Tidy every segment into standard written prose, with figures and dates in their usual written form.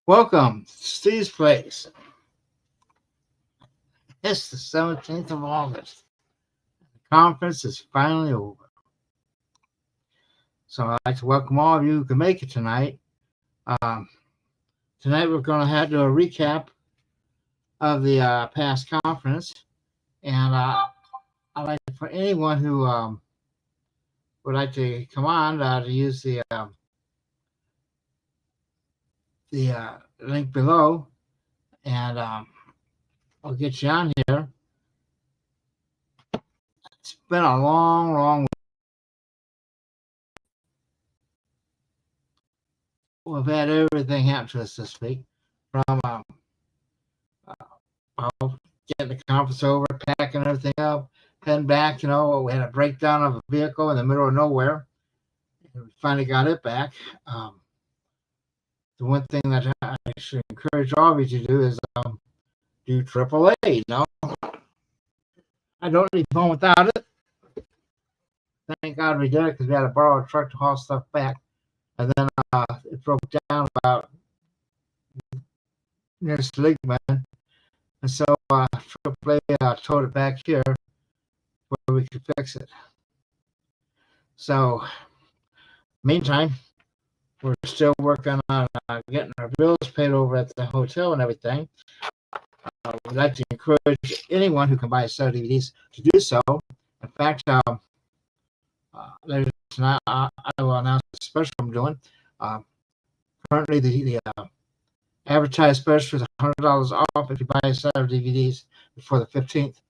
Welcome to Steve's Place. It's the 17th of August. The conference is finally over. So I'd like to welcome all of you who can make it tonight. Tonight we're going to do a recap of the past conference. And I'd like for anyone who would like to come on to use the link below. And I'll get you on here. It's been a long week. We've had everything happen to us this week, from getting the conference over, packing everything up, heading back. We had a breakdown of a vehicle in the middle of nowhere, and we finally got it back. The one thing that I should encourage all of you to do is do AAA. I don't leave home without it. Thank God we did it, because we had to borrow a truck to haul stuff back. And then it broke down about near Seligman. And so AAA towed it back here where we could fix it. So, meantime, we're still working on getting our bills paid over at the hotel and everything. We'd like to encourage anyone who can buy a set of DVDs to do so. In fact, later tonight, I will announce the special I'm doing. Currently, the advertised special is $100 off if you buy a set of DVDs before the 15th.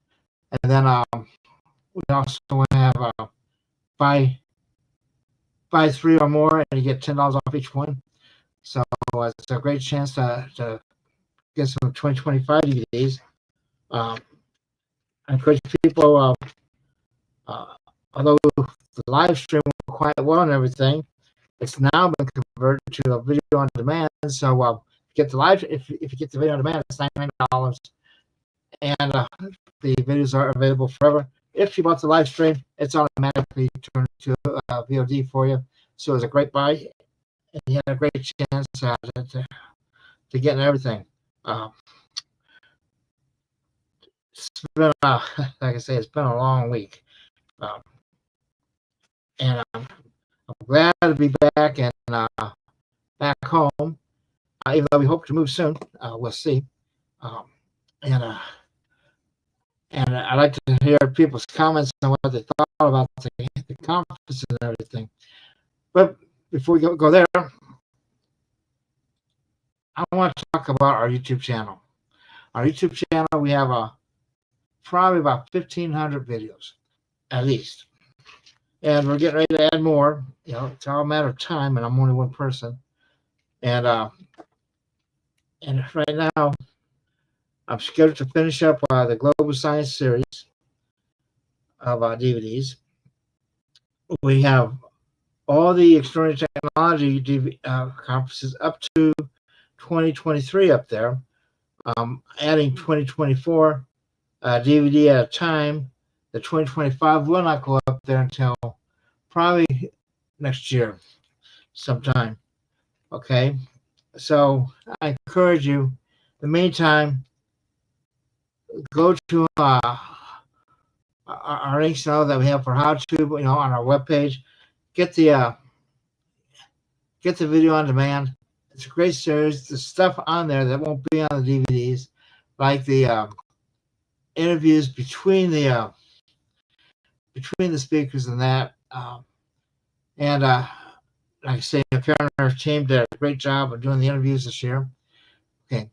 And then we also want to have buy 3 or more, and you get $10 off each one. So it's a great chance to get some 2025 DVDs. I encourage people, although the live stream went quite well and everything, it's now been converted to a video on demand. So get the live, if you get the video on demand, it's $99, and the videos are available forever. If you bought the live stream, it's automatically turned to VOD for you. So it's a great buy, and you had a great chance to get everything. It's been, like I say, it's been a long week, and I'm glad to be back and back home. Even though we hope to move soon, we'll see. And I'd like to hear people's comments on what they thought about the conference and everything. But before we go there, I want to talk about our YouTube channel. Our YouTube channel, we have probably about 1,500 videos, at least. And we're getting ready to add more. It's all a matter of time, and I'm only one person. And right now, I'm scheduled to finish up the Global Science series of DVDs. We have all the Extraordinary Technology conferences up to 2023 up there. Adding 2024 DVD at a time. The 2025 will not go up there until probably next year sometime. Okay? So I encourage you, in the meantime, go to our links that we have for how to, on our webpage. Get the video on demand. It's a great series. There's stuff on there that won't be on the DVDs, like the interviews between the speakers and that. And like I say, Karen and her team did a great job of doing the interviews this year. Okay,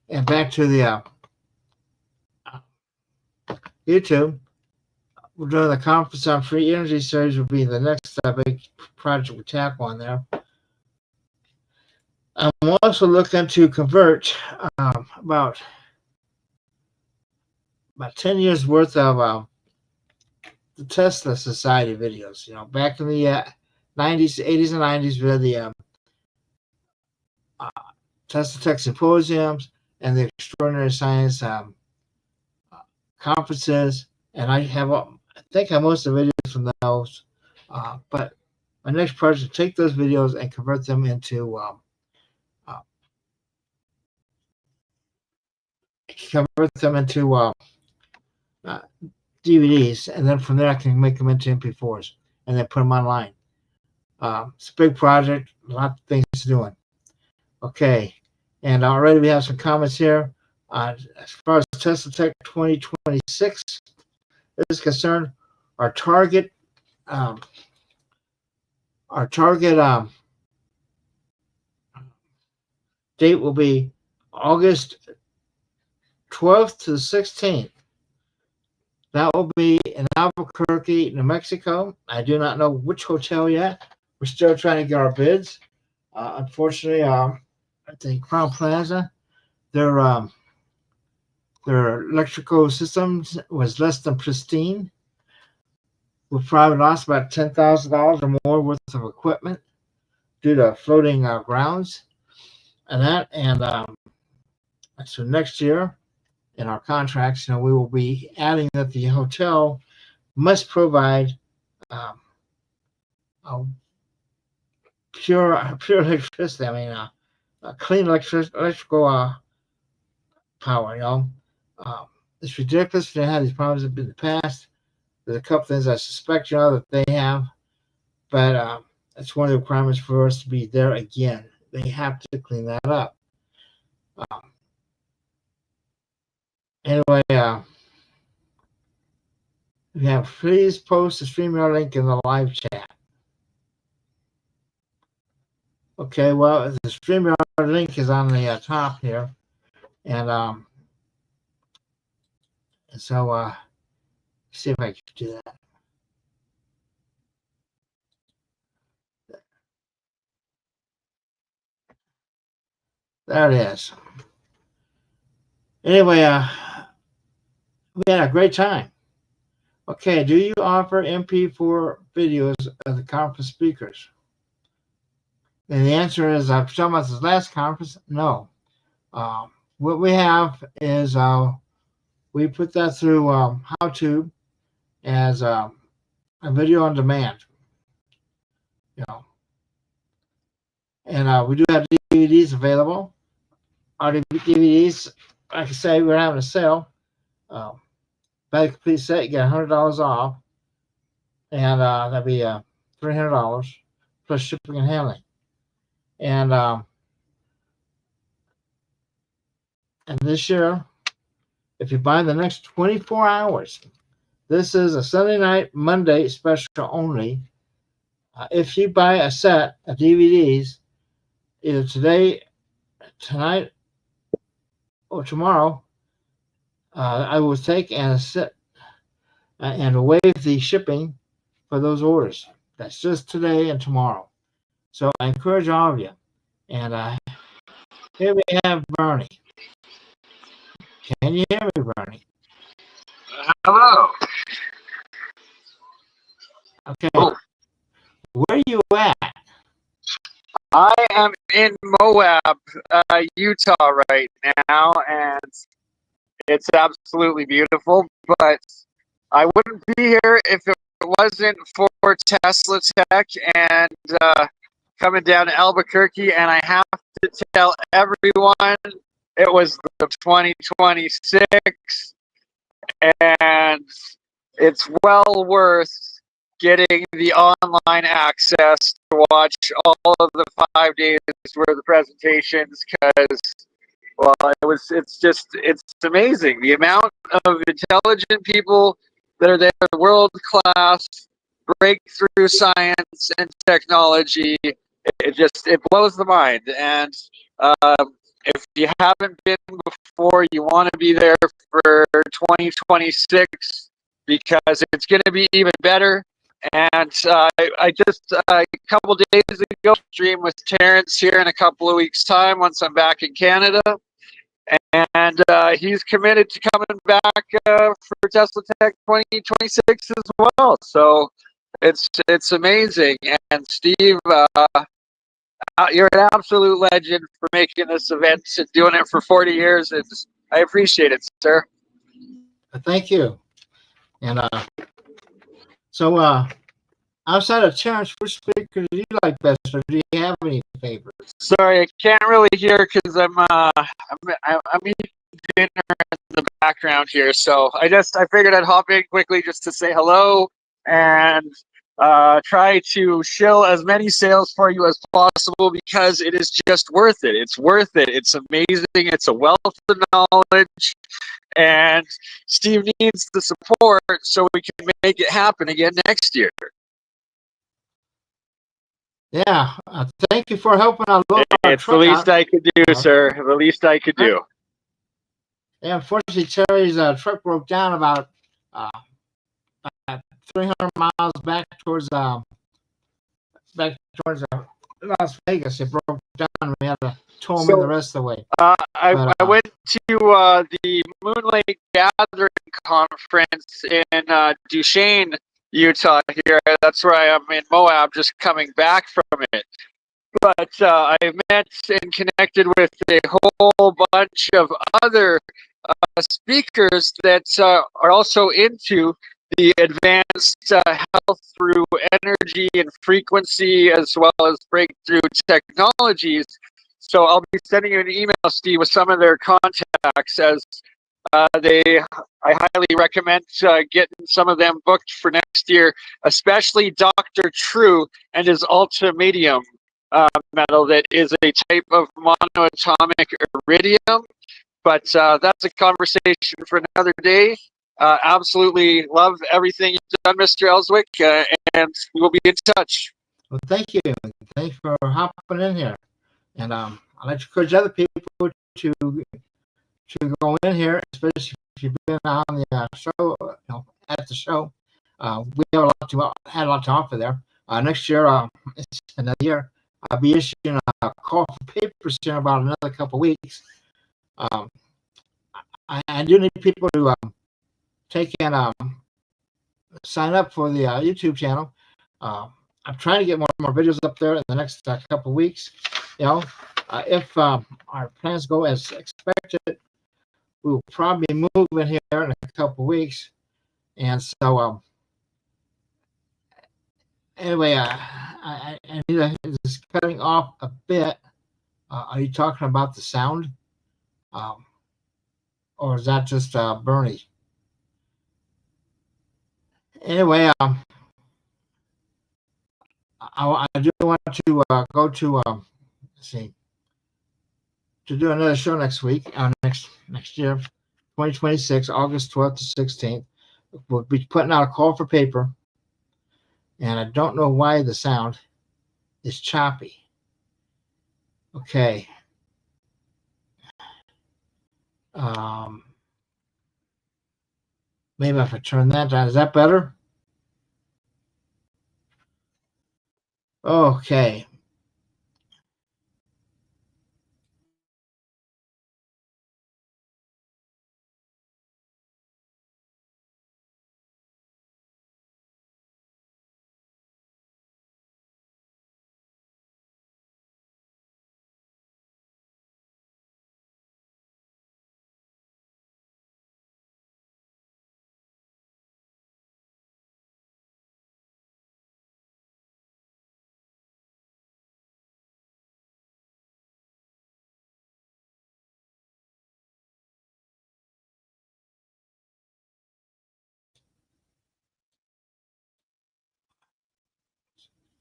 and back to the YouTube. We're doing the conference on free energy series will be the next big project we tackle on there. I'm also looking to convert about 10 years worth of the Tesla Society videos. Back in the 90s, 80s, and 90s, we had the TeslaTech symposiums and the Extraordinary Science conferences, and I think I have most of the videos from those. But my next project is to take those videos and convert them into convert them into DVDs, and then from there I can make them into MP4s and then put them online. It's a big project, a lot of things to do. Okay, and already we have some comments here. As far as TeslaTech 2026 is concerned, our target date will be August 12th to the 16th. That will be in Albuquerque, New Mexico. I do not know which hotel yet. We're still trying to get our bids. Unfortunately, at the Crown Plaza, their electrical systems was less than pristine. We probably lost about $10,000 or more worth of equipment due to floating grounds and that. And so next year, in our contracts, we will be adding that the hotel must provide pure electricity. I mean, clean electrical power. It's ridiculous. They had these problems in the past. There's a couple things I suspect, that they have, but that's one of the requirements for us to be there again. They have to clean that up. Anyway, please post the StreamYard link in the live chat. Okay, well, the StreamYard link is on the top here, and so see if I can do that. There it is. Anyway, we had a great time. Okay, do you offer MP4 videos of the conference speakers? And the answer is, I've talked about this last conference, no. What we have is we put that through HowTube as a video on demand. And we do have DVDs available. Our DVDs, like I say, we're having a sale. Buy the complete set, you get $100 off, and that'd be $300 plus shipping and handling. And this year, if you buy the next 24 hours, this is a Sunday night, Monday special only. If you buy a set of DVDs, either tonight, or tomorrow, I will take and waive the shipping for those orders. That's just today and tomorrow. So I encourage all of you. And here we have Bernie. Can you hear me, Bernie? Hello. Okay. Oh. Where are you at? I am in Moab, Utah right now, and it's absolutely beautiful, but I wouldn't be here if it wasn't for TeslaTech and coming down to Albuquerque, and I have to tell everyone it was the 2026, and it's well worth getting the online access to watch all of the 5 days worth of presentations, because, well, it's amazing. The amount of intelligent people that are there, world-class, breakthrough science and technology, it blows the mind. And if you haven't been before, you want to be there for 2026, because it's going to be even better. And I just, a couple days ago, streamed with Terrence here in a couple of weeks' time once I'm back in Canada. And he's committed to coming back for TeslaTech 2026 as well. So it's amazing. And Steve, you're an absolute legend for making this event and doing it for 40 years. And I appreciate it, sir. Thank you. And so outside of Terrence, which speaker do you like best, or do you have any favorites? Sorry, I can't really hear because I'm dinner in the background here, so I figured I'd hop in quickly just to say hello and try to shill as many sales for you as possible, because it is just worth it. It's worth it. It's amazing. It's a wealth of knowledge, and Steve needs the support so we can make it happen again next year. Yeah, thank you for helping out load our It's the truck least out. I could do, sir. The least I could do. Yeah, unfortunately, Terry's truck broke down about 300 miles back towards Las Vegas. It broke down. We had to tow him in the rest of the way. I went to the Moon Lake Gathering Conference in Duchesne, Utah. Here, that's where I am in Moab, just coming back from it. But I met and connected with a whole bunch of other speakers that are also into the advanced health through energy and frequency, as well as breakthrough technologies. So I'll be sending you an email, Steve, with some of their contacts, as I highly recommend getting some of them booked for next year, especially Dr. True and his ultimedium metal that is a type of monoatomic iridium. But that's a conversation for another day. Absolutely love everything you've done, Mr. Ellswick, and we'll be in touch. Well, thank you. Thanks for hopping in here. And I'd like to encourage other people to go in here, especially if you've been on the show, at the show. We have had a lot to offer there. Next year, it's another year. I'll be issuing a call for papers in about another couple of weeks. I do need people to take and sign up for the YouTube channel. I'm trying to get more videos up there in the next couple of weeks. If our plans go as expected, we will probably move in here in a couple of weeks. And so, anyway, I need to just cutting off a bit. Are you talking about the sound? Or is that just Bernie? Anyway, I do want to go to let's see, to do another show next week, next year, 2026, August 12th to 16th. We'll be putting out a call for paper, and I don't know why the sound is choppy. Okay. Maybe if I turn that down, is that better? Okay.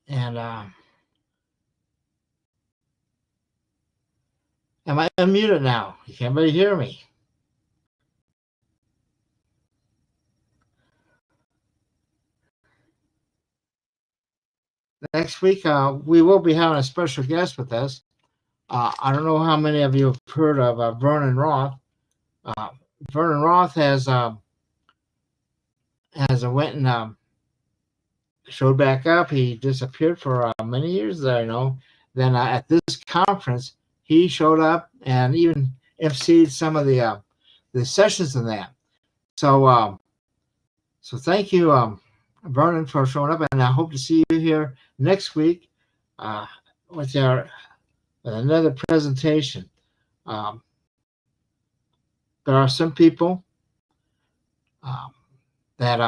And am I unmuted now? Can anybody hear me? Next week, we will be having a special guest with us. I don't know how many of you have heard of Vernon Roth. Vernon Roth has went and showed back up. He disappeared for many years there, Then at this conference, he showed up and even emceed some of the sessions in that. So thank you, Vernon, for showing up, and I hope to see you here next week with another presentation. There are some people that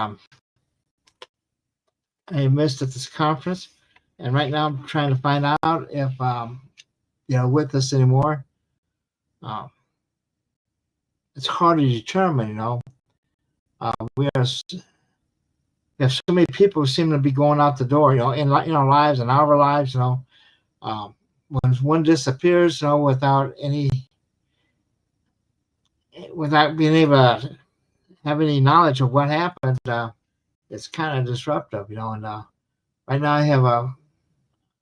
I missed at this conference, and right now I'm trying to find out if with us anymore. it's hard to determine. We are we have so many people who seem to be going out the door. In lives and our lives. When one disappears, without being able to have any knowledge of what happened, it's kind of disruptive. And right now I have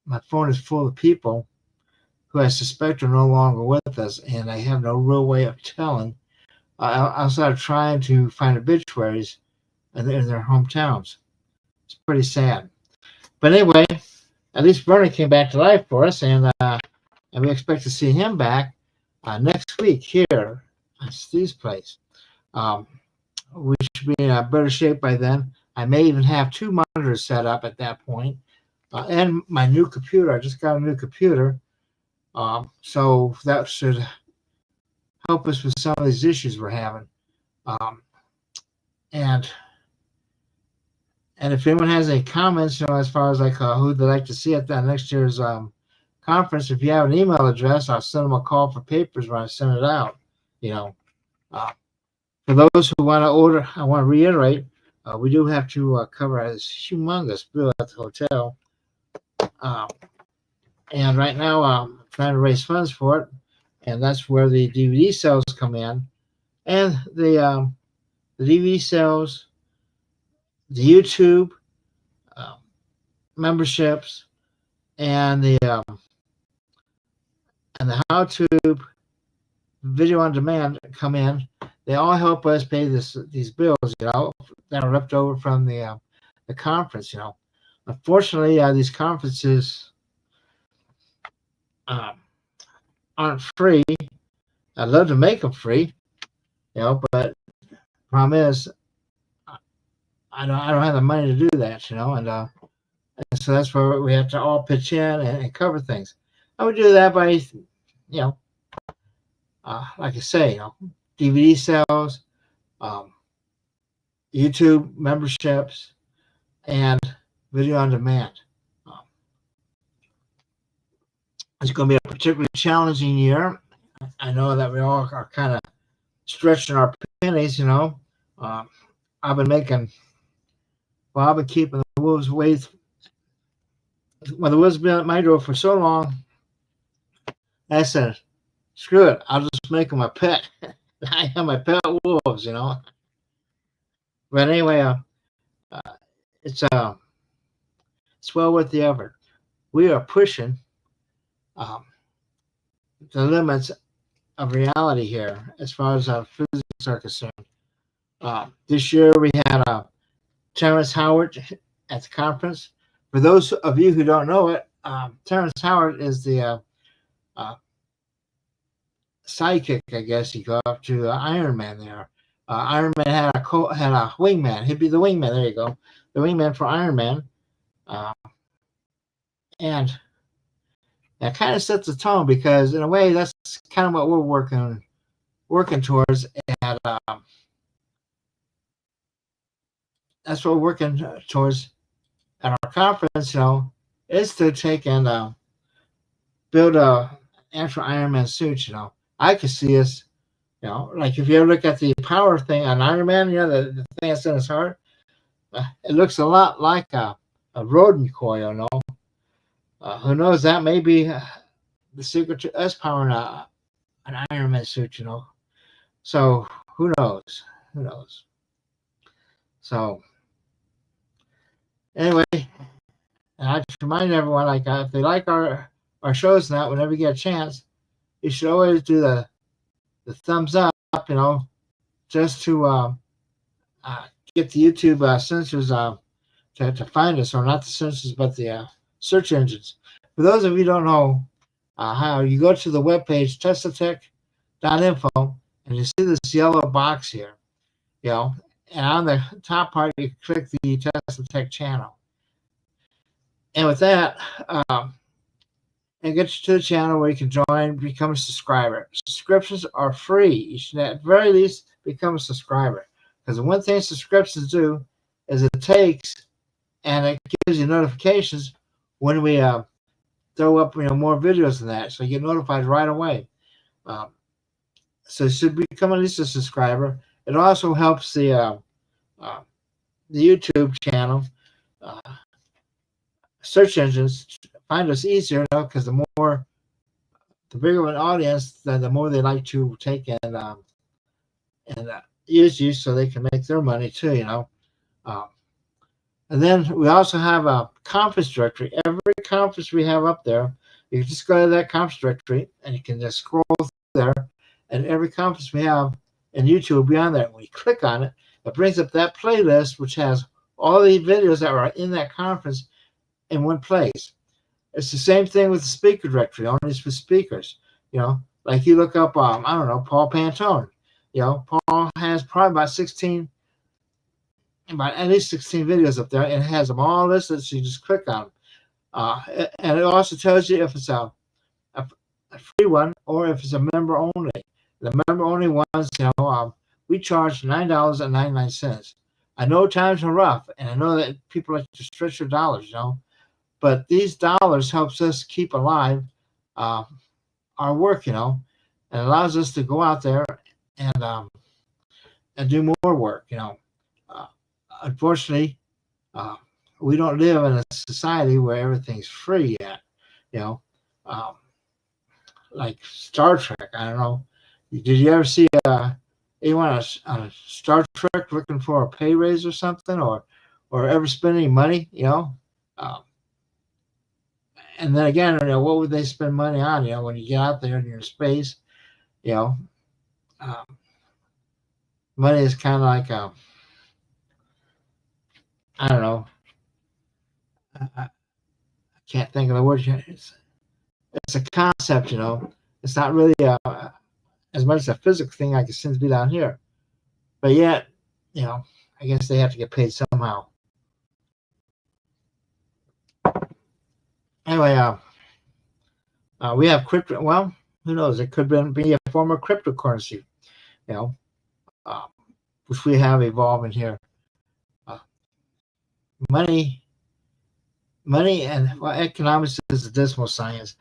my phone is full of people who I suspect are no longer with us, and I have no real way of telling. I'll start trying to find obituaries in their hometowns. It's pretty sad. But anyway, at least Bernie came back to life for us, and we expect to see him back next week here at Steve's place. We should be in a better shape by then. I may even have 2 monitors set up at that point, and my new computer. I just got a new computer, so that should help us with some of these issues we're having. Um, and if anyone has any comments, as far as like who they'd like to see at that next year's conference, if you have an email address, I'll send them a call for papers when I send it out. Uh, for those who want to order, I want to reiterate, we do have to cover this humongous bill at the hotel. And right now, I'm trying to raise funds for it, and that's where the DVD sales come in, and the DVD sales, the YouTube memberships, and the HowTube video on demand come in. They all help us pay these bills, that are left over from the conference. Unfortunately, these conferences aren't free. I'd love to make them free, but the problem is I don't have the money to do that, and so that's where we have to all pitch in and cover things. I would do that by, like I say, DVD sales, YouTube memberships, and video on demand. It's going to be a particularly challenging year. I know that we all are kind of stretching our pennies. I've been keeping the wolves away. When the wolves been at my door for so long, I said, screw it, I'll just make them a pet. I have my pet wolves. But anyway, it's well worth the effort. We are pushing the limits of reality here as far as our physics are concerned. This year we had Terrence Howard at the conference. For those of you who don't know it, Terrence Howard is the sidekick, I guess you go up to Iron Man there. Iron Man had a wingman. He'd be the wingman. There you go, the wingman for Iron Man, and that kind of sets the tone, because in a way that's kind of what we're working towards. And that's what we're working towards at our conference. Is to take and build a actual Iron Man suit. I could see us. Like if you ever look at the power thing on Iron Man, the thing that's in his heart, it looks a lot like a rodent coil. Who knows? That may be the secret to us powering an Iron Man suit. So who knows? Who knows? So anyway, and I just remind everyone, like if they like our shows and that, whenever you get a chance, you should always do the thumbs up, just to get the YouTube censors to find us, or not the censors, but the search engines. For those of you who don't know how, you go to the webpage TeslaTech.info, and you see this yellow box here, and on the top part you click the TeslaTech channel, and with that, it gets you to the channel where you can join, become a subscriber. Subscriptions are free. You should at the very least become a subscriber, because the one thing subscriptions do is it takes and it gives you notifications when we throw up more videos than that, so you get notified right away. So you should become at least a subscriber. It also helps uh, the YouTube channel search engines find us easier, because the bigger of an audience, the more they like to take and use you, so they can make their money too. Um, and then we also have a conference directory. Every conference we have up there, you can just go to that conference directory and you can just scroll there, and every conference we have in YouTube will be on there. When you click on it, it brings up that playlist, which has all the videos that are in that conference in one place. It's the same thing with the speaker directory, only it's for speakers. Like you look up, I don't know, Paul Pantone. Paul has probably about at least 16 videos up there, and it has them all listed, so you just click on them. And it also tells you if it's a free one or if it's a member only. The member only ones, we charge $9.99. I know times are rough, and I know that people like to stretch their dollars, but these dollars helps us keep alive our work, and allows us to go out there and do more work. Uh, Unfortunately, uh, we don't live in a society where everything's free yet. You know, um, like Star Trek. I don't know. Did you ever see anyone on a Star Trek looking for a pay raise or something, or ever spend any money? Um, and then again, what would they spend money on? When you get out there and you're in space, you know, um, money is kind of like I don't know. I can't think of the word. It's a concept. It's not really as much as a physical thing like it seems to be down here. But yet, I guess they have to get paid somehow. Anyway, we have crypto. Well, who knows? It could be a form of cryptocurrency, you know, uh, which we have evolving here. Uh, money, and economics is a dismal science,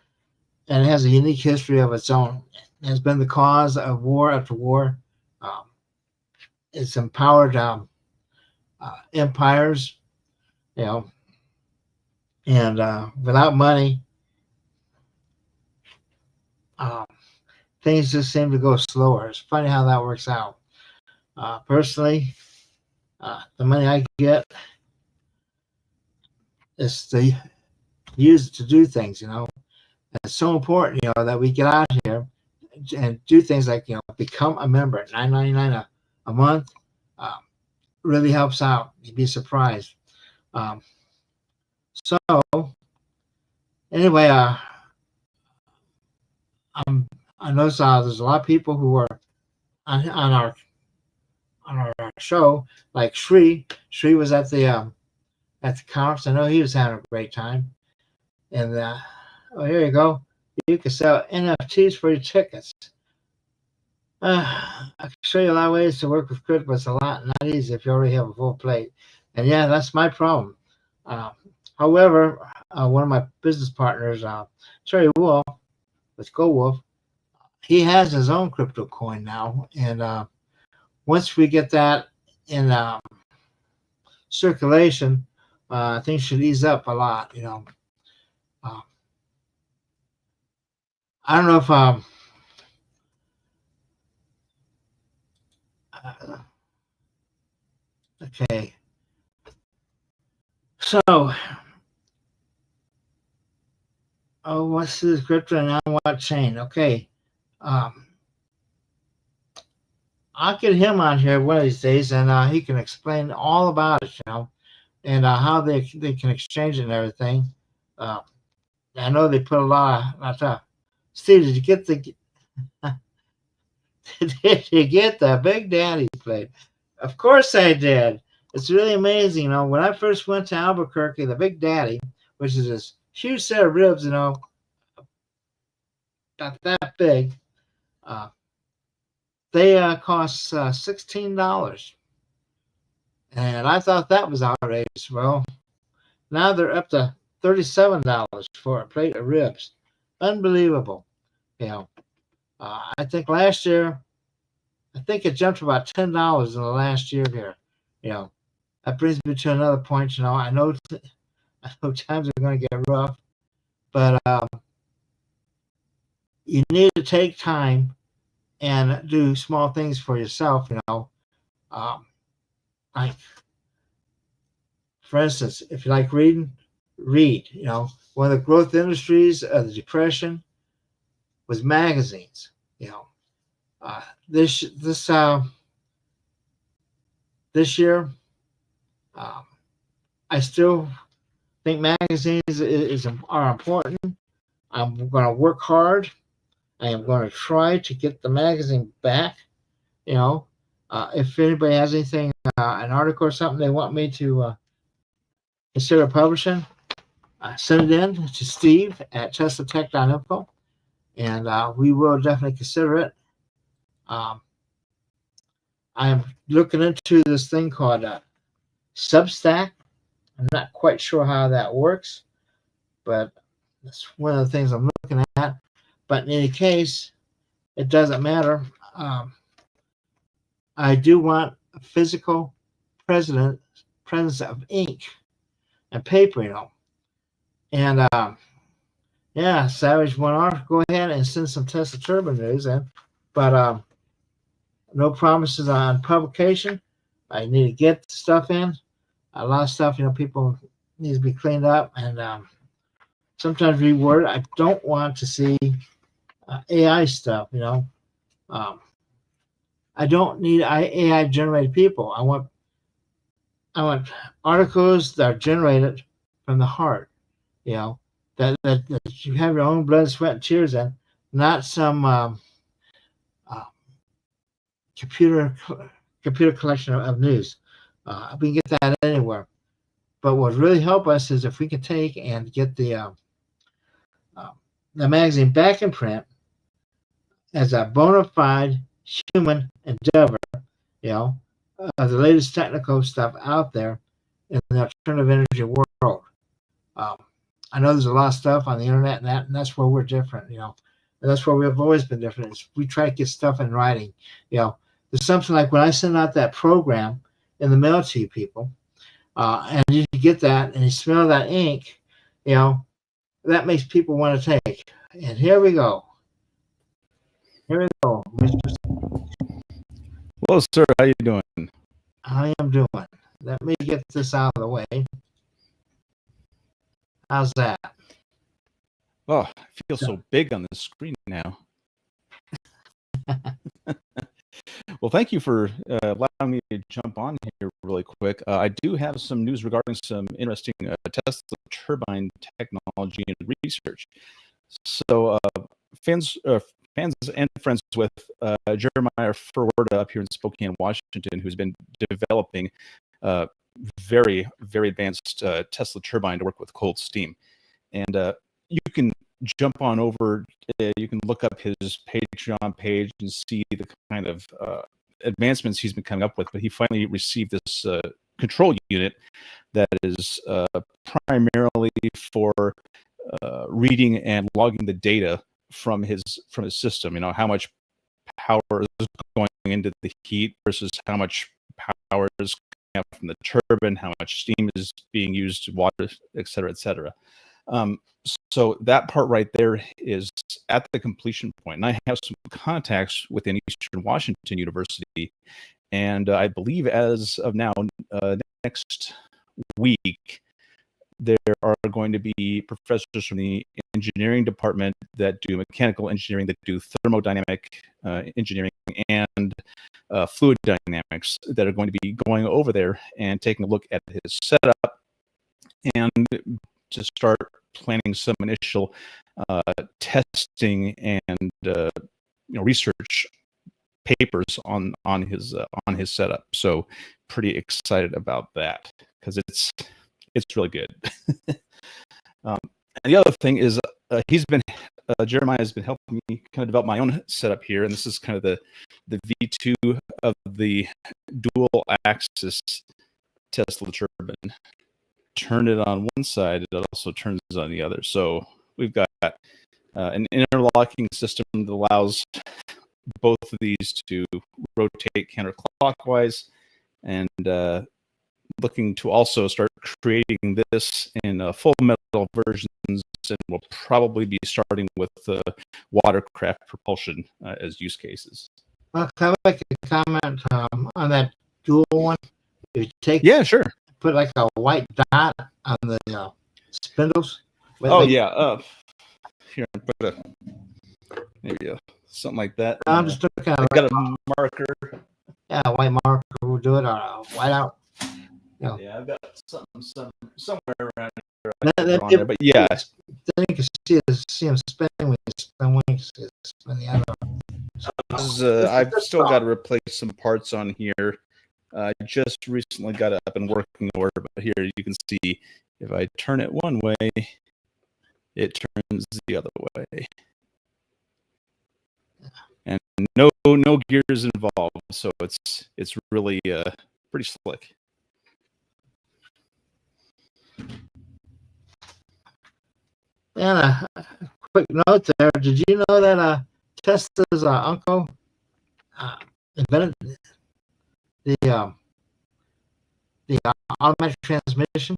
and it has a unique history of its own. It has been the cause of war after war. Um, it's empowered empires, you know, and without money, um, things just seem to go slower. It's funny how that works out. Personally, the money I get is to use it to do things, And it's so important, that we get out here and do things like, become a member at $9.99 a month. Um, really helps out. You'd be surprised. So anyway, I noticed there's a lot of people who are on our show, like Shri. Shri was at the conference. I know he was having a great time. And oh, here you go. You can sell NFTs for your tickets. I can show you a lot of ways to work with crypto, but it's a lot not easy if you already have a full plate. And yeah, that's my problem. However, one of my business partners, Terry Wolf, with Go Wolf, he has his own crypto coin now. And once we get that in circulation, things should ease up a lot. I don't know if okay. So, what's this crypto and on what chain? Okay. I'll get him on here one of these days, and he can explain all about it, and how they can exchange it and everything. I know they put a lot of. Steve, did you get did you get the Big Daddy plate? Of course I did. It's really amazing, When I first went to Albuquerque, the Big Daddy, which is this huge set of ribs, about that big, they cost $16. And I thought that was outrageous. Well, now they're up to $37 for a plate of ribs. Unbelievable. I think last year I think it jumped about $10 in the last year here. You know, that brings me to another point. You know, I know times are going to get rough, but you need to take time and do small things for yourself. You know, um, like for instance, if you like reading, read. You know, one of the growth industries of the Depression was magazines. You know, uh, this this uh, this year, um, I still think magazines are important. I'm going to work hard. I am going to try to get the magazine back. You know, if anybody has anything, an article or something they want me to consider publishing, send it in to Steve at TeslaTech.info, and we will definitely consider it. Um, I am looking into this thing called Substack. I'm not quite sure how that works, but that's one of the things I'm looking at. But in any case, it doesn't matter. Um, I do want a physical presence of ink and paper, you know. And yeah, Savage went off. Go ahead and send some Tesla Turbine news in, but no promises on publication. I need to get stuff in. A lot of stuff, you know, people needs to be cleaned up and sometimes reword. I don't want to see AI stuff, you know. Um, I don't need AI generated people. I want articles that are generated from the heart, you know, that you have your own blood, sweat, and tears in, not some uh, computer computer collection of news. We can get that anywhere. But what really help us is if we can take and get uh, the magazine back in print as a bona fide human endeavor, you know, the latest technical stuff out there in the alternative energy world. Um, I know there's a lot of stuff on the internet and that's where we're different, you know. And that's where we've always been different. Is we try to get stuff in writing, you know. There's something like when I send out that program in the mail to you people, and you get that and you smell that ink, you know, that makes people want to take. And here we go. Here we go, Mr. Hello, sir. How you doing? I am doing. Let me get this out of the way. How's that? Oh, I feel so big on the screen now. Well, thank you for allowing me to jump on here really quick. I do have some news regarding some interesting Tesla turbine technology and research. So, fans and friends with Jeremiah Furward up here in Spokane, Washington, who's been developing very, very advanced Tesla turbine to work with cold steam. And you can jump on over, you can look up his Patreon page and see the kind of advancements he's been coming up with. But he finally received this control unit that is primarily for reading and logging the data from his system. You know, how much power is going into the heat versus how much power is coming out from the turbine, how much steam is being used, water, et cetera, et cetera. So that part right there is at the completion point. And I have some contacts within Eastern Washington University. And I believe as of now, next week, there are going to be professors from the engineering department that do mechanical engineering, that do thermodynamic engineering, and fluid dynamics that are going to be going over there and taking a look at his setup and to start planning some initial testing and research papers on his setup. So pretty excited about that because it's really good. And the other thing is Jeremiah has been helping me kind of develop my own setup here, and this is kind of the V2 of the dual axis Tesla turbine. Turn it on one side, it also turns on the other. So we've got an interlocking system that allows both of these to rotate counterclockwise, and looking to also start creating this in full metal versions, and we'll probably be starting with watercraft propulsion as use cases. Well, can I make a comment on that dual one? If you Yeah, sure. put like a white dot on the spindles. Yeah. Here, put maybe something like that. I'm just looking at I got a marker. Yeah, a white marker will do it, or a white out. Yeah, I've got something somewhere around here. Then, but yeah, then you can see them spinning when you spin wings. Spin the other. I've still got to replace some parts on here. I just recently got it up and working order, but here you can see if I turn it one way, it turns the other way. And no gears involved, so it's really pretty slick. And a quick note there: did you know that Tesla's uncle invented the automatic transmission?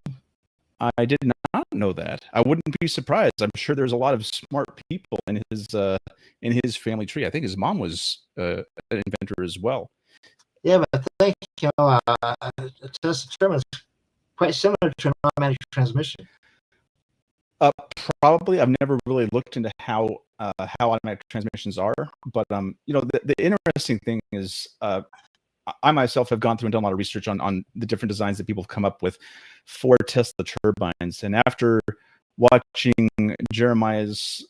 I did not know that. I wouldn't be surprised. I'm sure there's a lot of smart people in his family tree. I think his mom was an inventor as well. Yeah, but I think a Tesla Turbo is quite similar to an automatic transmission. Probably. I've never really looked into how automatic transmissions are, but the interesting thing is I myself have gone through and done a lot of research on the different designs that people have come up with for Tesla turbines. And after watching Jeremiah's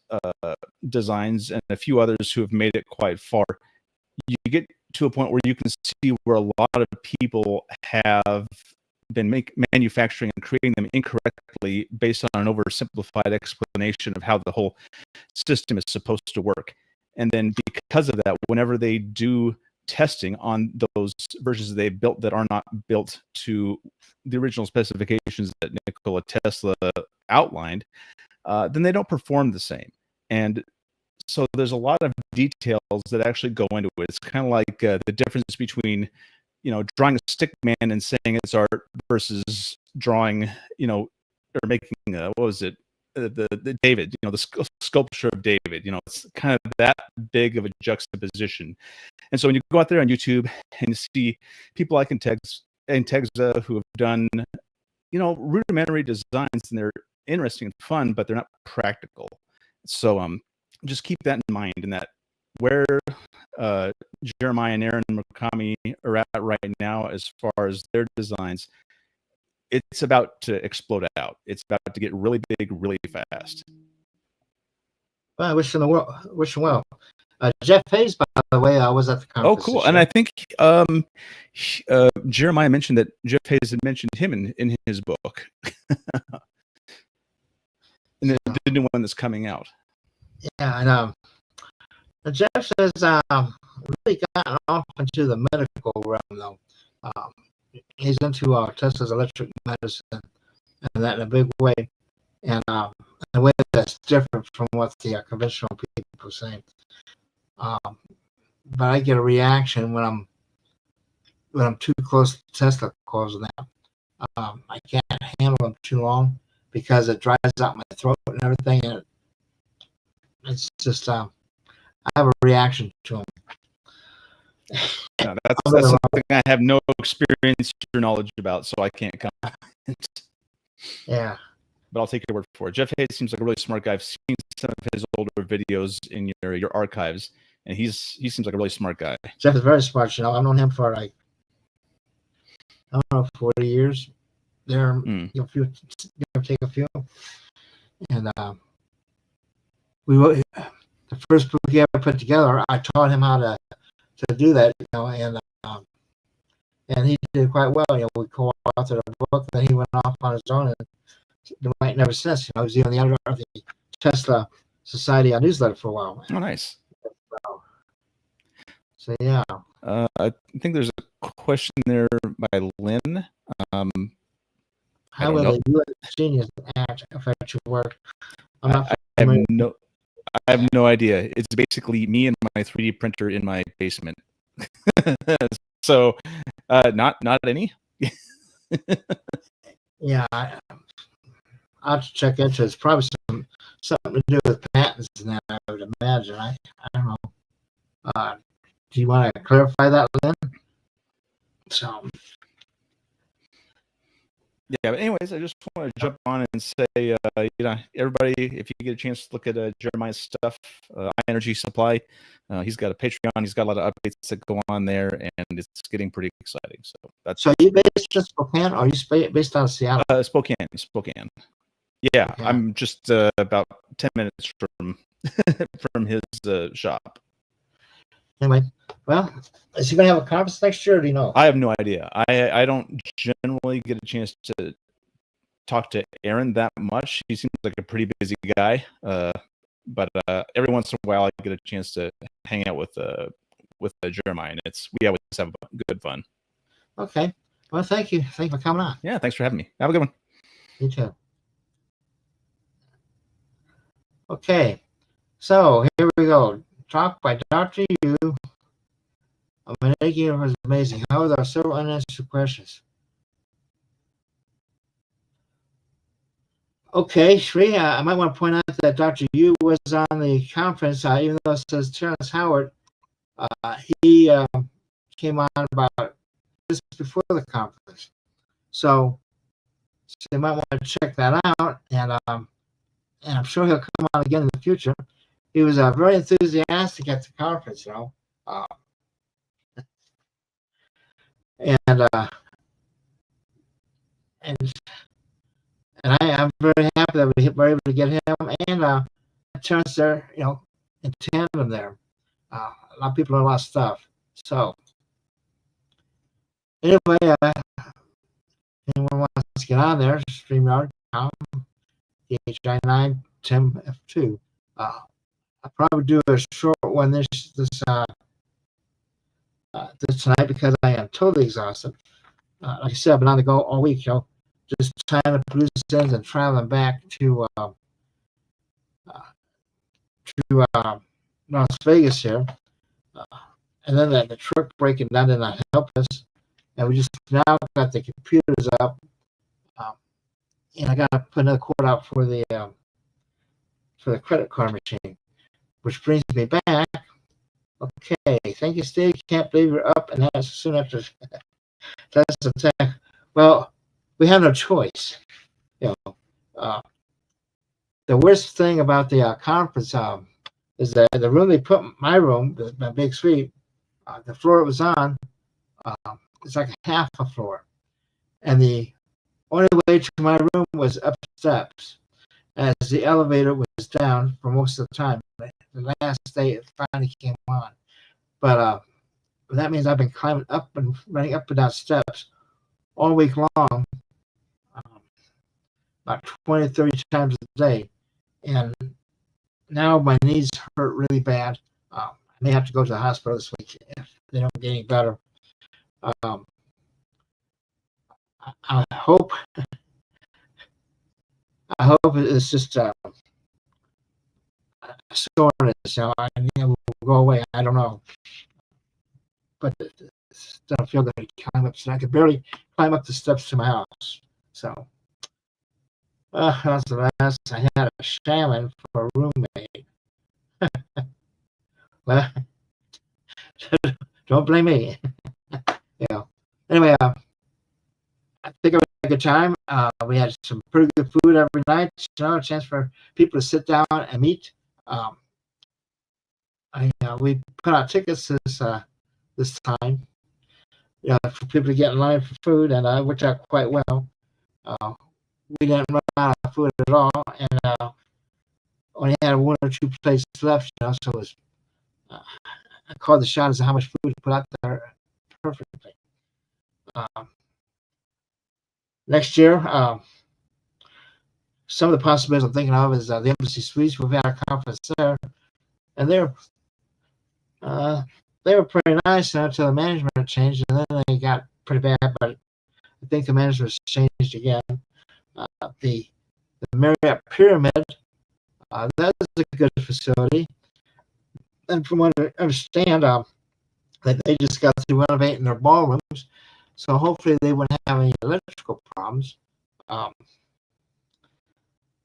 designs and a few others who have made it quite far, you get to a point where you can see where a lot of people have been manufacturing and creating them incorrectly based on an oversimplified explanation of how the whole system is supposed to work. And then because of that, whenever they do testing on those versions they built that are not built to the original specifications that Nikola Tesla outlined, then they don't perform the same. And so there's a lot of details that actually go into it. It's kind of like the difference between drawing a stick man and saying it's art versus drawing or making what was it, the David, the sculpture of David. It's kind of that big of a juxtaposition. And so when you go out there on YouTube and you see people like Tegza who have done rudimentary designs, and they're interesting and fun, but they're not practical. So just keep that in mind, and that where Jeremiah and Aaron Murakami are at right now as far as their designs, it's about to explode out. It's about to get really big, really fast. Well, I wish him well. Jeff Hayes, by the way, I was at the conference. Oh, cool. And I think Jeremiah mentioned that Jeff Hayes had mentioned him in his book. And the new one that's coming out. Yeah, and Jeff says really gotten off into the medical realm, though. He's into Tesla's electric medicine, and that in a big way, and in a way that's different from what the conventional people are saying. But I get a reaction when I'm too close to Tesla calls and that. I can't handle them too long because it dries out my throat and everything, and it's just I have a reaction to them. No, that's something I have no experience or knowledge about, so I can't comment. Yeah. But I'll take your word for it. Jeff Hayes seems like a really smart guy. I've seen some of his older videos in your archives, and he seems like a really smart guy. Jeff is very smart. I've known him for 40 years. There, take a few, and the first book he ever put together, I taught him how to do that, and he did quite well. We co-authored a book, then he went off on his own, and been writing ever since. He was even the editor of the Tesla Society newsletter for a while. Oh, nice. So yeah. I think there's a question there by Lynn. How will the U.S. genius act affect your work? I have no I have no idea. It's basically me and my 3D printer in my basement. So, not any. Yeah, I'll have to check into it. It's probably something to do with patents and that, I would imagine. I don't know. Do you want to clarify that, Lynn? So, Yeah, but anyways, I just want to jump on and say, everybody, if you get a chance to look at Jeremiah's stuff, Energy Supply, he's got a Patreon. He's got a lot of updates that go on there, and it's getting pretty exciting. So are you based in Spokane, or are you based out of Seattle? Spokane. Yeah, Okay. I'm just about 10 minutes from from his shop. Anyway, well, is he going to have a conference next year, or do you know? I have no idea. I don't generally get a chance to talk to Aaron that much. He seems like a pretty busy guy, but every once in a while I get a chance to hang out with Jeremiah, and we always have good fun. Okay. Well, thank you. Thanks for coming on. Yeah, thanks for having me. Have a good one. You too. Okay. So here we go. Talk by Dr. Yu. A magnetic universe is amazing. However, there are several unanswered questions. Okay, Shri, I might want to point out that Dr. Yu was on the conference, even though it says Terrence Howard. He came on about just before the conference. So you might want to check that out, and I'm sure he'll come on again in the future. He was very enthusiastic at the conference, you know. And I'm very happy that we were able to get him and Terrence there, you know, in tandem there. A lot of people know a lot of stuff. So anyway, anyone wants to get on there, StreamYard.com, DHI9, TimF2. I'll probably do a short one this tonight because I am totally exhausted. Like I said, I've been on the go all week, you know, just trying to produce things and traveling back to Las Vegas here. And then the truck breaking down did not help us. And we just now got the computers up. And I got to put another quote out for the credit card machine, which brings me back. Okay, thank you, Steve. Can't believe you're up, and that's soon after TeslaTech. Well, we have no choice. You know, the worst thing about the conference is that the room they put my room, my big suite, the floor it was on, it's like half a floor, and the only way to my room was up steps, as the elevator was down for most of the time. The last day it finally came on, but that means I've been climbing up and running up and down steps all week long, about 20, 30 times a day, and now my knees hurt really bad. I may have to go to the hospital this week if they don't get any better. I hope it's just soreness. You know, it will go away. I don't know, but it doesn't feel good to climb up. So I could barely climb up the steps to my house. So that's the last. I had a shaman for a roommate. Well, don't blame me. Yeah. Anyway, I think I had a good time. We had some pretty good food every night. You know, a chance for people to sit down and eat. We put out tickets this time. For people to get in line for food, and it worked out quite well. We didn't run out of food at all, and only had one or two places left. You know, so it was. I called the shot as to how much food to put out there perfectly. Next year, some of the possibilities I'm thinking of is the Embassy Suites. We've had a conference there, and they were pretty nice until the management changed, and then they got pretty bad. But I think the management has changed again. The Marriott Pyramid That is a good facility. And from what I understand, that they just got through renovating their ballrooms, so hopefully they wouldn't have any electrical problems. Um,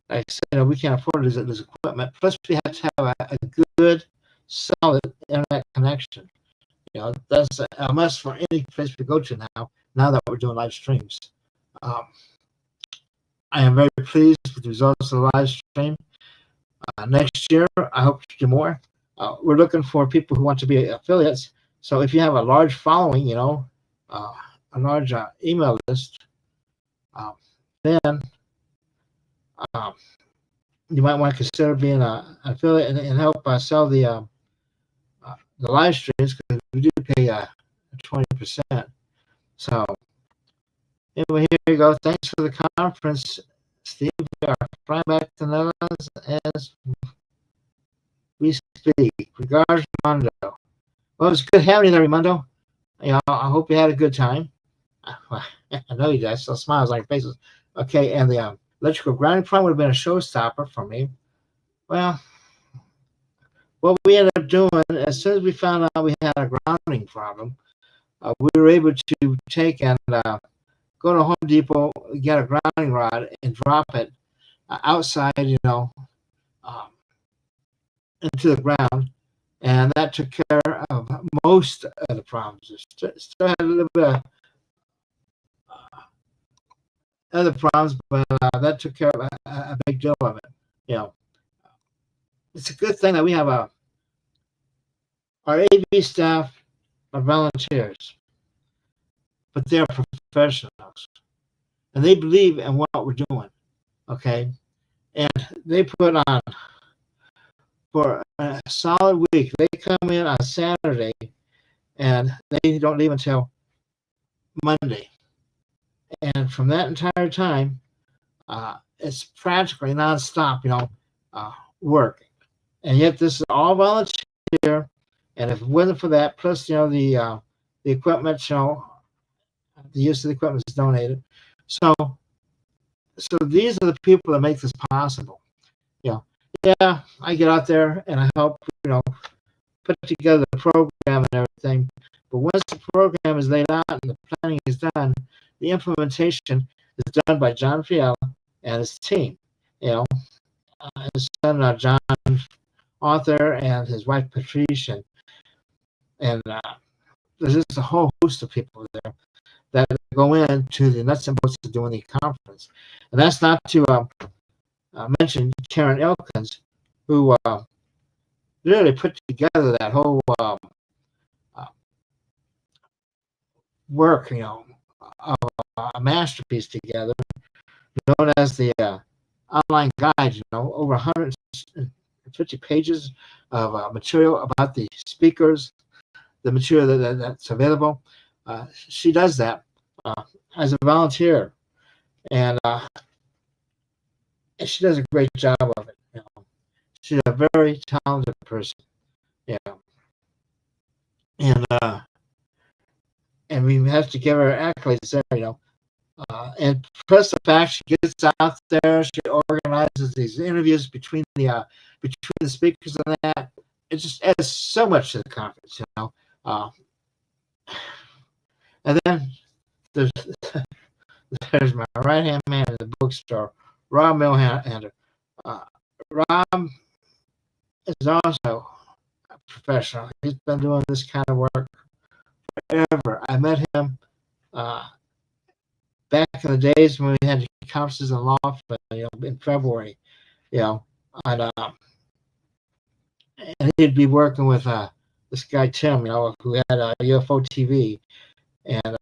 like I said, we can't afford this equipment. Plus, we have to have a good, solid internet connection. That's a must for any place we go to now. Now that we're doing live streams, um, I am very pleased with the results of the live stream. Next year, I hope to do more. We're looking for people who want to be affiliates. So if you have a large following, a large email list, then you might want to consider being an affiliate and help sell the live streams, because we do pay 20%. So anyway, here you go. Thanks for the conference, Steve. We are flying back to the Netherlands as we speak. Regards, Mondo. Well, it was good having you there, Raimondo. I hope you had a good time. I know you did. I saw smiles on your faces. Okay, and the electrical grounding problem would have been a showstopper for me. Well, what we ended up doing, as soon as we found out we had a grounding problem, we were able to take and go to Home Depot, get a grounding rod, and drop it outside, into the ground. And that took care of most of the problems. It still had a little bit of other problems, but that took care of a big deal of it. It's a good thing that we have our AV staff are volunteers, but they're professionals, and they believe in what we're doing. Okay, and they put on for a solid week. They come in on Saturday, and they don't leave until Monday. And from that entire time, it's practically nonstop, work. And yet this is all volunteer. And if it wasn't for that, plus the equipment, the use of the equipment is donated. So these are the people that make this possible. Yeah, I get out there and I help, put together the program and everything. But once the program is laid out and the planning is done, the implementation is done by John Fiala and his team. His son John Arthur and his wife Patricia, and there's just a whole host of people there that go into the nuts and bolts of doing the conference. And that's not to mention Karen Elkins, who really put together that whole work, of a masterpiece together, known as the online guide. Over 150 pages of material about the speakers, the material that's available. She does that as a volunteer, and she does a great job of it. She's a very talented person. And we have to give her accolades there. And plus the fact she gets out there, she organizes these interviews between the speakers and that. It just adds so much to the conference, and then there's my right hand man in the bookstore, Rob Millhander. Rob is also a professional. He's been doing this kind of work forever. I met him back in the days when we had conferences in Loft, in February, and he'd be working with this guy Tim, who had UFO TV, and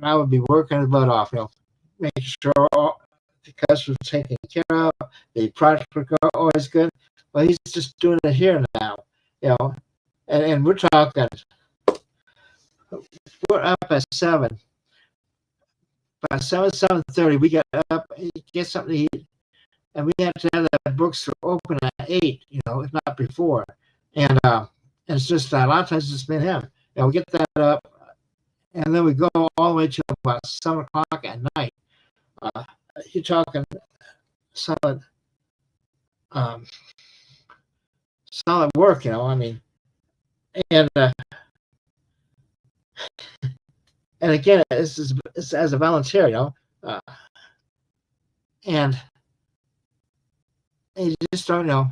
I would be working his butt off, making sure all the customers were taken care of, the products were always good. Well, he's just doing it here now, and we're talking. We're up at 7. By 7:30, we get up, get something to eat, and we have to have that bookstore open at 8, if not before. And it's just a lot of times it's been him. We get that up, and then we go all the way to about 7 o'clock at night. You're talking solid solid work, you know. I mean, and and again, it's as a volunteer, you know, and you just don't know.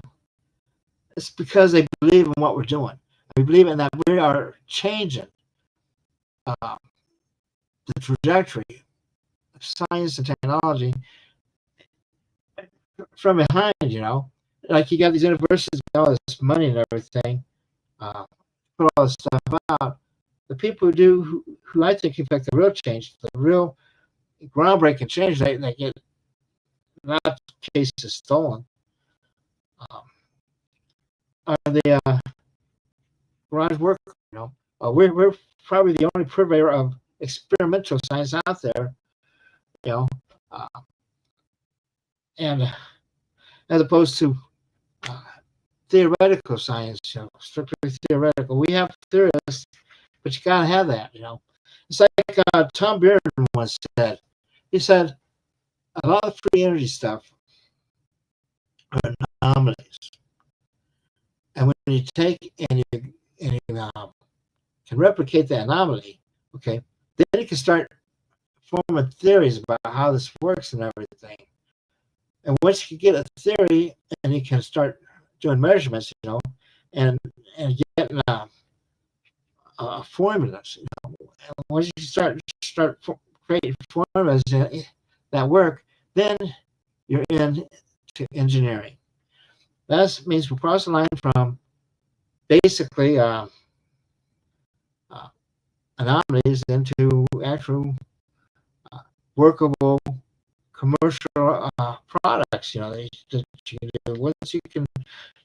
It's because they believe in what we're doing. We believe in that we are changing the trajectory of science and technology from behind, you know. Like you got these universities with all this money and everything, put all this stuff out. The people who I think affect the real change, the real groundbreaking change, they get not cases stolen. Um, are the garage workers, you know. We're probably the only purveyor of experimental science out there, you know, and as opposed to theoretical science, you know, strictly theoretical. We have theorists, but you gotta have that, you know. It's like Tom Bierman once said. He said a lot of free energy stuff are anomalies, and when you take and you can replicate the anomaly, okay, then you can start forming theories about how this works and everything. And once you get a theory and you can start doing measurements, you know, and getting formulas, you know, and once you start creating formulas that work, then you're into engineering. That means we cross the line from basically anomalies into actual workable commercial products. You know, that you can do.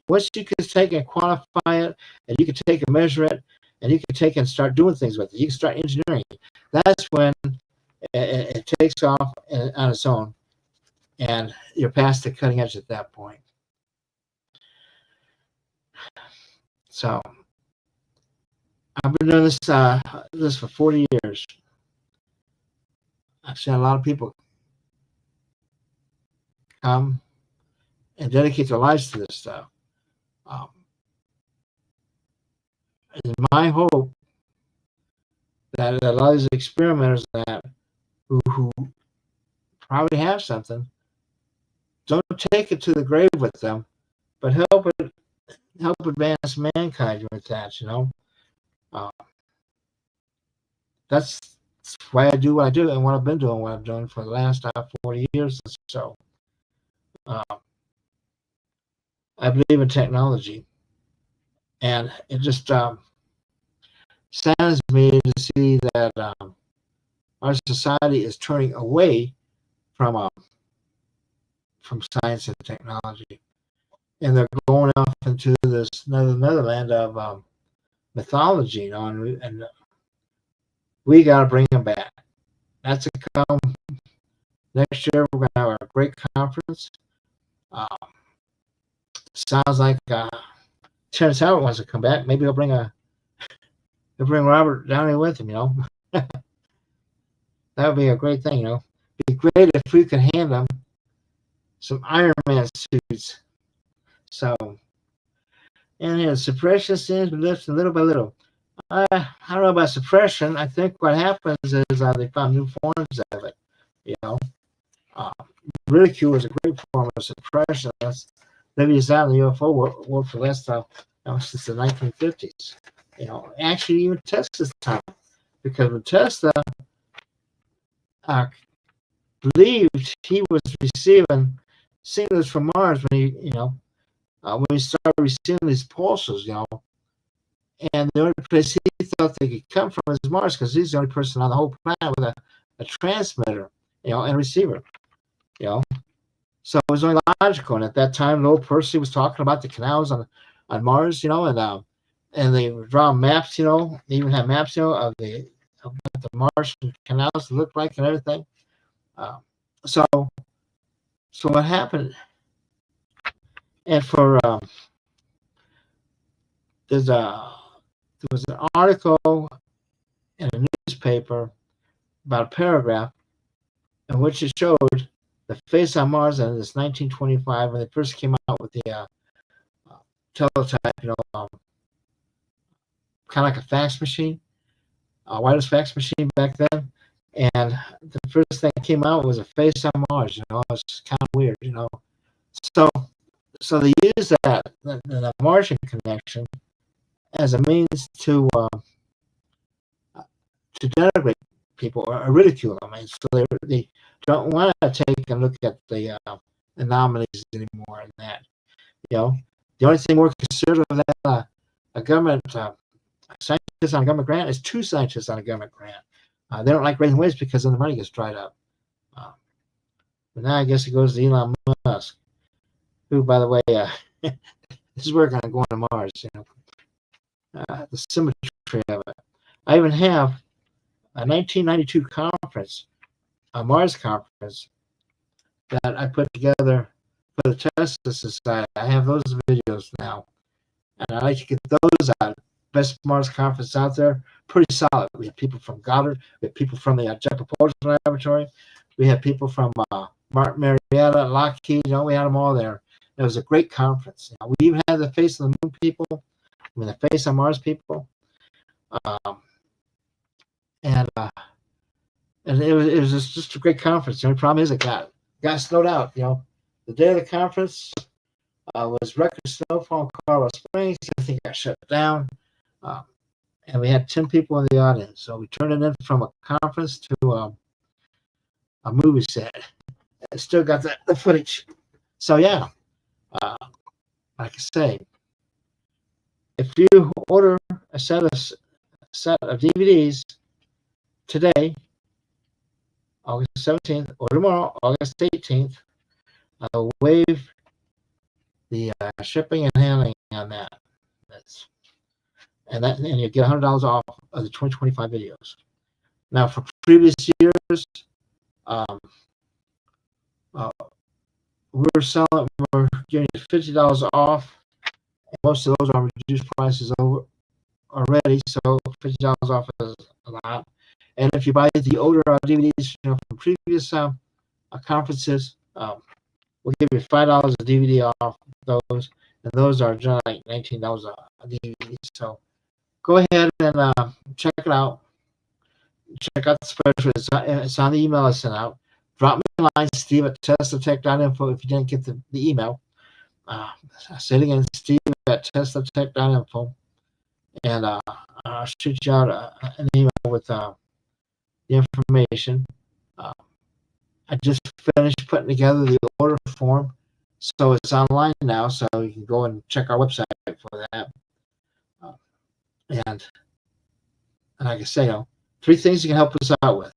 Once you can take and quantify it, and you can take and measure it, and you can take and start doing things with it. You can start engineering. That's when it takes off on its own, and you're past the cutting edge at that point. So I've been doing this for 40 years. I've seen a lot of people come and dedicate their lives to this stuff. It's my hope that a lot of these experimenters who probably have something don't take it to the grave with them, but help advance mankind with that. You know, that's why I do what I do and what I've been doing, what I'm doing for the last 40 years or so. I believe in technology, and it just saddens me to see that our society is turning away from science and technology, and they're going off into this another land of mythology, you know, and we got to bring them back. That's to come next year. We're going to have a great conference. Sounds like Terrence Howard wants to come back. Maybe he'll bring Robert Downey with him. You know, that would be a great thing. You know, it'd be great if we could hand them some Iron Man suits. So, and you know, suppression seems to be lifted little by little. I don't know about suppression. I think what happens is they found new forms of it. You know, ridicule is a great form of suppression. That's they've used that in the UFO world for the last since the 1950s. You know, actually even Tesla's time, because when Tesla believed he was receiving signals from Mars when he started receiving these pulses, you know, and the only place he thought they could come from is Mars, because he's the only person on the whole planet with a transmitter, you know, and receiver, you know. So it was only logical. And at that time, Lowell Percy was talking about the canals on Mars, you know, and they were drawing maps, you know. They even had maps, you know, of what the Martian canals looked like and everything. So what happened? And there was an article in a newspaper about a paragraph in which it showed the face on Mars, and it's 1925 when they first came out with the teletype, kind of like a fax machine, a wireless fax machine back then. And the first thing that came out was a face on Mars. It's kind of weird. So they use that the Martian connection as a means to denigrate people or ridicule them. And so they don't want to take and look at the anomalies anymore. And that, the only thing more conservative than a government scientist on a government grant is two scientists on a government grant. They don't like raising wages because then the money gets dried up. But now I guess it goes to Elon Musk, who, by the way, is working on going to Mars. The symmetry of it. I even have a 1992 conference, a Mars conference, that I put together for the Tesla Society. I have those videos now, and I like to get those out. Best Mars conference out there, pretty solid. We have people from Goddard, we have people from the Jet Propulsion Laboratory, we have people from Martin Marietta, Lockheed. We had them all there. It was a great conference. We even had the face of the moon people, the face of Mars people, and it was just a great conference. The only problem is it got snowed out. The day of the conference was record snowfall in Colorado Springs. Everything got shut down, and we had 10 people in the audience. So we turned it in from a conference to a movie set. I still got the footage. So yeah, like I say, if you order a set of DVDs today, August 17th, or tomorrow, August 18th, I'll waive the shipping and handling on that. And you get $100 off of the 2025 videos. Now, for previous years, we're getting $50 off. And most of those are reduced prices already, so $50 off is a lot. And if you buy the older DVDs from previous conferences, we'll give you $5 a DVD off those, and those are just like $19 a DVD. So go ahead and check it out. Check out the spreadsheet. It's on the email I sent out. Drop me a line, steve@teslatech.info if you didn't get the email. I'll say it again, steve@teslatech.info. And I'll shoot you out an email with the information. I just finished putting together the order form, so it's online now, so you can go and check our website for that. And like I say, 3 things you can help us out with.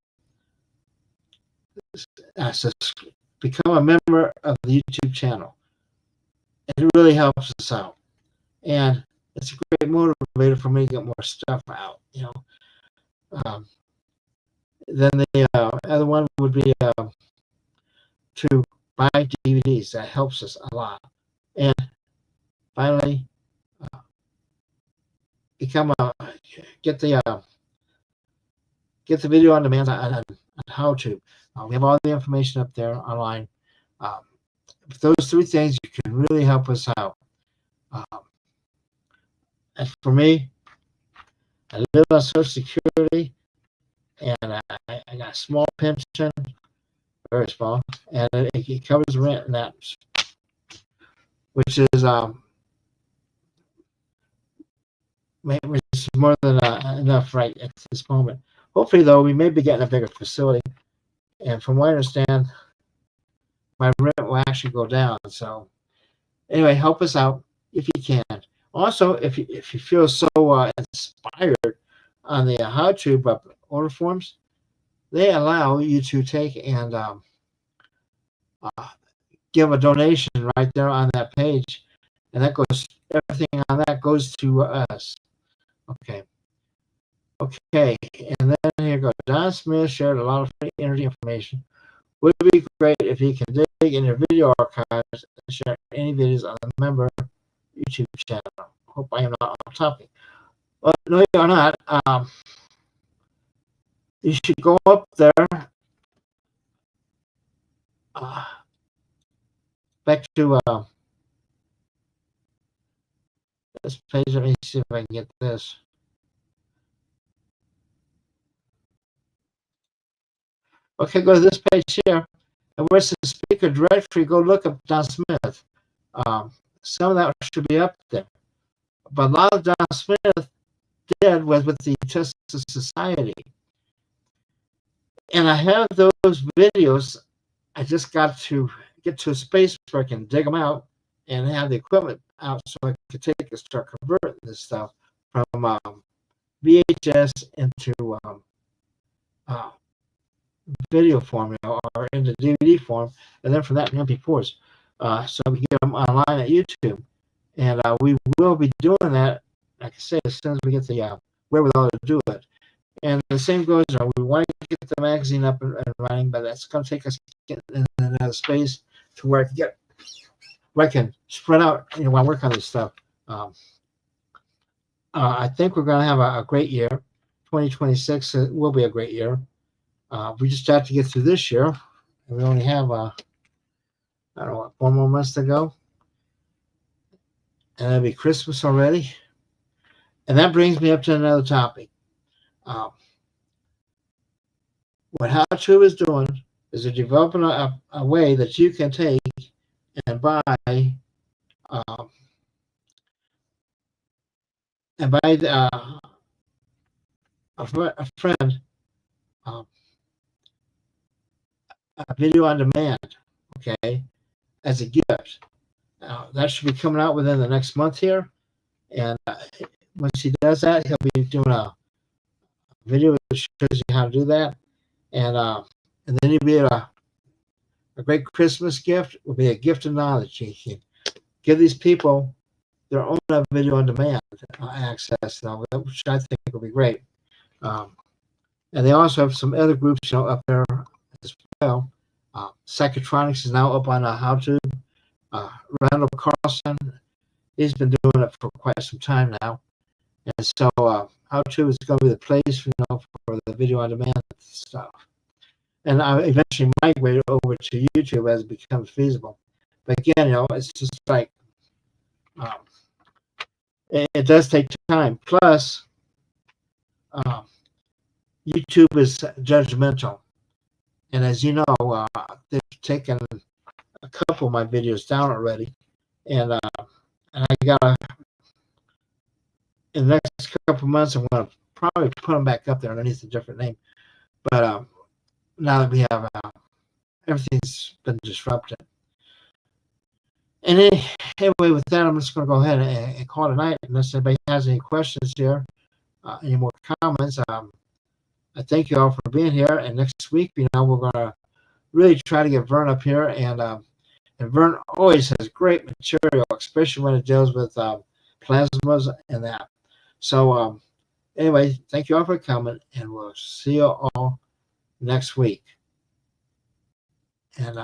Become a member of the YouTube channel. It really helps us out. And it's a great motivator for me to get more stuff out, Then the other one would be to buy DVDs. That helps us a lot. And finally, get the video on demand on how to. We have all the information up there online. With those 3 things, you can really help us out. And for me, I live on Social Security, and I got a small pension, very small, and it covers rent and that, which is more than enough right at this moment. Hopefully, though, we may be getting a bigger facility, and from what I understand, my rent will actually go down. So, anyway, help us out if you can. Also, if you feel so inspired on the how-to order forms, they allow you to take and give a donation right there on that page, and that goes, everything on that goes to us. Okay, and then here goes. Don Smith shared a lot of free energy information. Would be great if you can dig in your video archives and share any videos on the member YouTube channel. Hope I am not off topic. Well, no, you are not. You should go up there back to this page. Let me see if I can get this. Okay, go to this page here. And where's the speaker directory? Go look up Don Smith. Some of that should be up there. But a lot of Don Smith did was with the Tesla Society. And I have those videos. I just got to get to a space where I can dig them out and have the equipment out so I can take and start converting this stuff from VHS into video form, or into DVD form, and then from that to MP4s. So we can get them online at YouTube. And we will be doing that, like I say, as soon as we get the wherewithal to do it. And the same goes, we want to get the magazine up and running, but that's going to take us in another space to where I can spread out, while I work on this stuff. I think we're going to have a great year. 2026 will be a great year. We just have to get through this year, and we only have, I don't know, 4 more months to go. And it'll be Christmas already. And that brings me up to another topic. What HowTube is doing is they're developing a way that you can take and buy a friend a video on demand, okay, as a gift. That should be coming out within the next month here. And once he does that, he'll be doing a video that shows you how to do that. And then you'll be a great Christmas gift will be a gift of knowledge. You can give these people their own video on demand access, which I think will be great. And they also have some other groups, up there as well. Psychotronics is now up on HowTube. Randall Carlson, he's been doing it for quite some time now. And so HowTube is going to be the place, for the video on demand stuff. And I eventually migrate over to YouTube as it becomes feasible. But again, it's just like, it does take time. Plus, YouTube is judgmental. And as you know, they've taken a couple of my videos down already. And I got in the next couple of months, I'm going to probably put them back up there underneath a different name. But now that we have everything's been disrupted. And anyway, with that, I'm just going to go ahead and call it a night. Unless anybody has any questions here, any more comments. I thank you all for being here. And next week, we're going to really try to get Vern up here. And Vern always has great material, especially when it deals with plasmas and that. So anyway, thank you all for coming, and we'll see you all next week. And